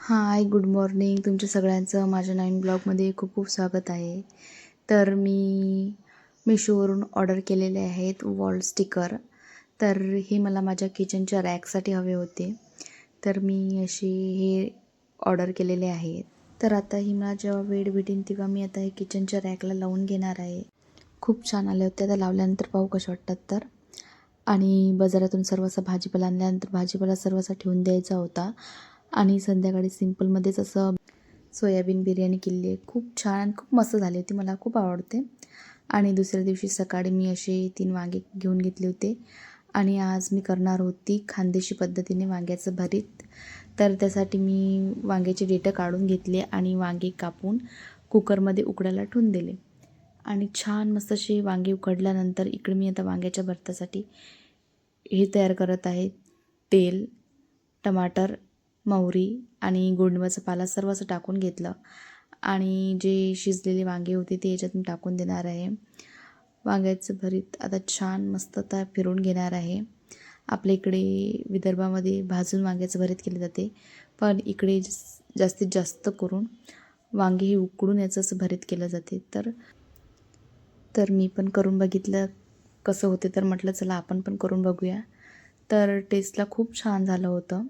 हाय, good morning. तुमच्या सगळ्यांचं माझ्या नवीन ब्लॉगमध्ये खूप खूप स्वागत आहे. तर मी मिशोवरून ऑर्डर केलेले आहेत वॉल स्टिकर. तर हे मला माझ्या किचनच्या रॅकसाठी हवे होते. तर मी असे हे ऑर्डर केलेले आहेत. तर आता ही मला जेव्हा वेळ भेटेन तेव्हा मी आता हे किचनच्या रॅकला लावून घेणार आहे. खूप छान आले होते. आता लावल्यानंतर पाहू कसे वाटतात तर. आणि बाजारातून सर्वसा भाजीपाला आणल्यानंतर भाजीपाला सर्वसा ठेवून द्यायचा होता. आणि संध्याकाळी सिंपलमध्येच असं सोयाबीन बिर्याणी केली आहे. खूप छान, खूप मस्त झाली होती. मला खूप आवडते. आणि दुसऱ्या दिवशी सकाळी मी असे 3 वांगे घेऊन घेतले होते. आणि आज मी करणार होती खानदेशी पद्धतीने वांग्याचं भरीत. तर त्यासाठी मी वांग्याचे देठं काढून घेतले आणि वांगे कापून कुकरमध्ये उकडायला ठेवून दिले. आणि छान मस्त असे वांगे उकडल्यानंतर इकडे मी आता वांग्याच्या भरतासाठी हे तयार करत आहे. तेल, टमाटर, मोहरी आणि गोडनिंबाचा पाला सर्व असं टाकून घेतलं. आणि जे शिजलेले वांगे होते ते याच्यात मी टाकून देणार आहे. वांग्याचं भरीत आता छान मस्त आता फिरवून घेणार आहे. आपल्या इकडे विदर्भामध्ये भाजून वांग्याचं भरीत केले जाते, पण इकडे जास्तीत जास्त करून वांगे हे उकडून याचं असं भरीत केलं जाते. तर मी पण करून बघितलं कसं होते, तर म्हटलं चला आपण पण करून बघूया. तर टेस्टला खूप छान झालं होतं.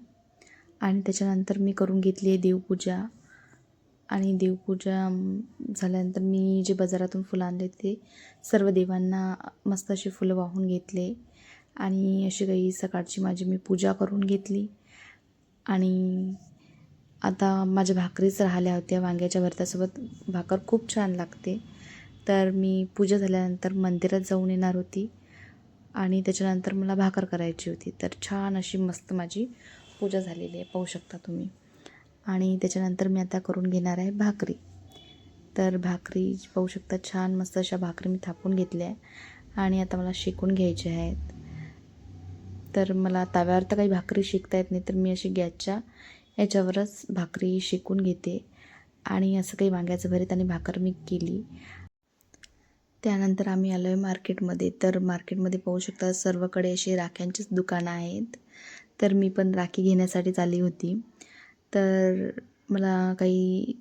आणि त्याच्यानंतर मी करून घेतली आहे देवपूजा. आणि देवपूजा झाल्यानंतर मी जे बाजारातून फुलं आणले ते सर्व देवांना मस्त अशी फुलं वाहून घेतले. आणि अशी काही सकाळची माझी मी पूजा करून घेतली. आणि आता माझ्या भाकरीच राहिल्या होत्या वांग्याच्या भरतासोबत. भाकर खूप छान लागते. तर मी पूजा झाल्यानंतर मंदिरात जाऊन येणार होती आणि त्याच्यानंतर मला भाकर करायची होती. तर छान अशी मस्त माझी पूजा झालेली आहे, पाहू शकता तुम्ही. आणि त्याच्यानंतर मी आता करून घेणार आहे भाकरी. तर भाकरी पाहू शकता, छान मस्त अशा भाकरी मी थापून घेतल्या आणि आता मला शेकून घ्यायच्या आहेत. तर मला तव्यावर तर काही भाकरी शेकता येत नाही, तर मी अशी गॅसच्या याच्यावरच भाकरी शेकून घेते. आणि असं काही वांग्याचं भरीत आणि भाकर मी केली. त्यानंतर आम्ही आलो आहे मार्केटमध्ये. तर मार्केटमध्ये पाहू शकता सर्वकडे असे राख्यांचीच दुकानं आहेत. तर मी पण राखी घेण्यासाठीच आली होती. तर मला काही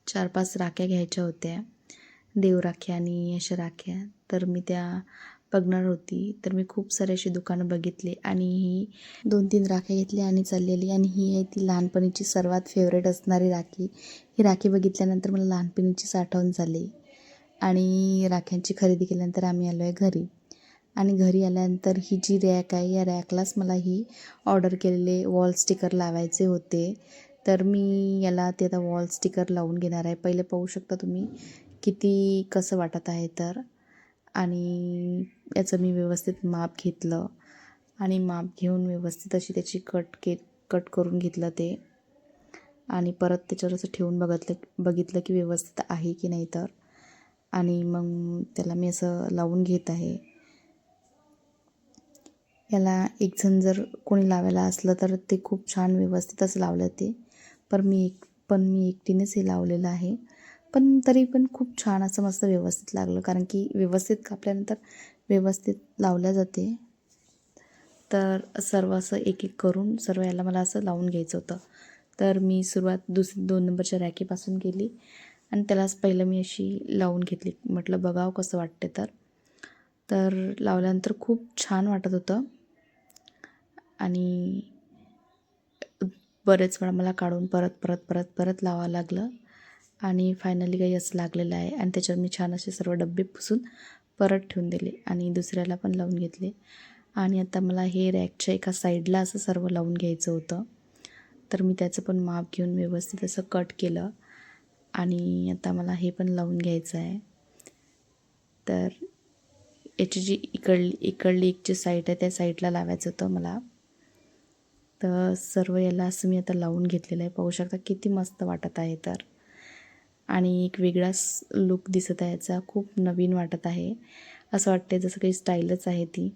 4-5 राख्या घ्यायच्या होत्या, देवराख्या आणि अशा राख्या. तर मी त्या बघणार होती. तर मी खूप सारे असे दुकानं बघितले आणि ही 2-3 राख्या घेतल्या आणि चाललेली. आणि ही आहे ती लहानपणीची सर्वात फेवरेट असणारी राखी. ही राखी बघितल्यानंतर मला लहानपणीचीच आठवण झाली. आणि राख्यांची खरेदी केल्यानंतर आम्ही आलो आहे घरी. आणि घरी आल्यानंतर ही जी रॅक आहे, या रॅकलाच मला ही ऑर्डर केलेले वॉल स्टिकर लावायचे होते. तर मी याला ते आता वॉल स्टिकर लावून घेणार आहे. पहिले पाहू शकता तुम्ही किती कसं वाटत आहे तर. आणि याचं मी व्यवस्थित माप घेतलं आणि माप घेऊन व्यवस्थित अशी त्याची कट करून घेतलं ते. आणि परत त्याच्यावर असं ठेवून बघितलं की व्यवस्थित आहे की नाही तर. आणि मग त्याला मी असं लावून घेत आहे. याला एक जण जर कोणी लावायला असलं तर ते खूप छान व्यवस्थित असं लावलं ते. पण मी एकटीनेच हे लावलेलं आहे. पण तरी पण खूप छान असं मस्त व्यवस्थित लागलं, कारण की व्यवस्थित कापल्यानंतर व्यवस्थित लावल्या जाते. तर सर्व असं एक एक करून सर्व याला मला असं लावून घ्यायचं होतं. तर मी सुरुवात 2 नंबरच्या रॅकीपासून केली आणि त्यालाच पहिलं मी अशी लावून घेतली. म्हटलं बघावं कसं वाटते तर लावल्यानंतर खूप छान वाटत होतं. आणि बरेच वेळा मला काढून परत लावावं लागलं. आणि फायनली काही असं लागलेलं आहे. आणि त्याच्यावर मी छान असे सर्व डब्बे पुसून परत ठेवून दिले आणि दुसऱ्याला पण लावून घेतले. आणि आता मला हे रॅकच्या एका साईडला असं सर्व लावून घ्यायचं होतं. तर मी त्याचं पण माप घेऊन व्यवस्थित असं कट केलं आणि आता मला हे पण लावून घ्यायचं आहे. तर याची जी इकडली एक जी साईड आहे त्या साईडला लावायचं होतं मला. तर सर्व याला असं मी आता लावून घेतलेलं आहे. पाहू शकता किती मस्त वाटत आहे तर. आणि एक वेगळाच लुक दिसत आहे याचा. खूप नवीन वाटत आहे. असं वाटते जसं काही स्टाईलच आहे ती.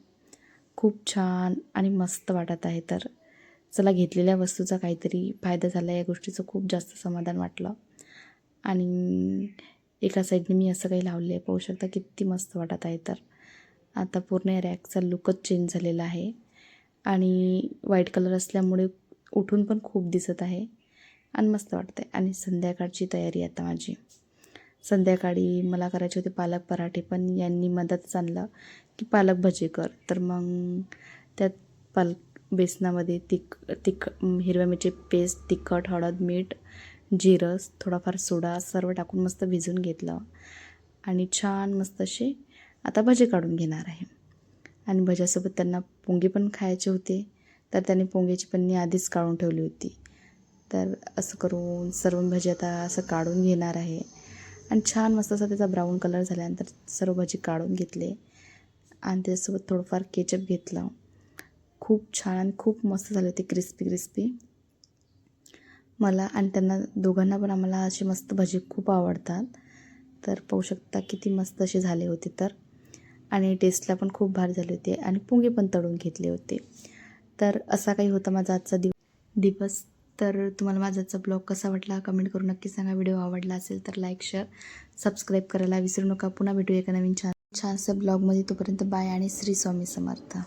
खूप छान आणि मस्त वाटत आहे तर. चला, घेतलेल्या वस्तूचा काहीतरी फायदा झाला, या गोष्टीचं खूप जास्त समाधान वाटलं. आणि एका साईडने मी असं काही लावले आहे. पाहू शकता किती मस्त वाटत आहे तर. आता पूर्ण रॅकचा लुकच चेंज झालेला आहे. आणि व्हाईट कलर असल्यामुळे उठून पण खूप दिसत आहे. आणि मस्त वाटते. आणि संध्याकाळची तयारी आता माझी. संध्याकाळी मला करायचे होते पालक पराठे, पण यांनी मदत आणलं की पालक भजी कर. तर मग त्यात बेसनामध्ये हिरव्या मिरची पेस्ट, तिखट, हळद, मीठ, जिरं, थोडाफार सोडा सर्व टाकून मस्त भिजून घेतलं आणि छान मस्त असे आता भजे काढून घेणार आहे. आणि भज्यासोबत त्यांना पोंगे पण खायचे होते, तर त्यांनी पोंग्याची पन्नी आधीच काढून ठेवली होती. तर असं करून सर्व भजी आता असं काढून घेणार आहे. आणि छान मस्त असा त्याचा ब्राऊन कलर झाल्यानंतर सर्व भजी काढून घेतले आणि त्याच्यासोबत थोडंफार केचप घेतलं. खूप छान, खूप मस्त झाले होते, क्रिस्पी. मला आणि त्यांना दोघांना पण आम्हाला असे मस्त भजी खूप आवडतात. तर पाहू शकता किती मस्त असे झाले होते तर. आणि टेस्टला पण खूप भारी झाले होते आणि पोंगे पण तळून घेतले होते. तर असा काही होता माझा आजचा दिवस. तर तुम्हाला माझा आजचा ब्लॉग कसा वाटला कमेंट करून नक्की सांगा. व्हिडिओ आवडला असेल तर लाईक, शेअर, सबस्क्राईब करायला विसरू नका. पुन्हा भेटूया एका नवीन छानसं ब्लॉगमध्ये. तोपर्यंत बाय आणि श्री स्वामी समर्थ.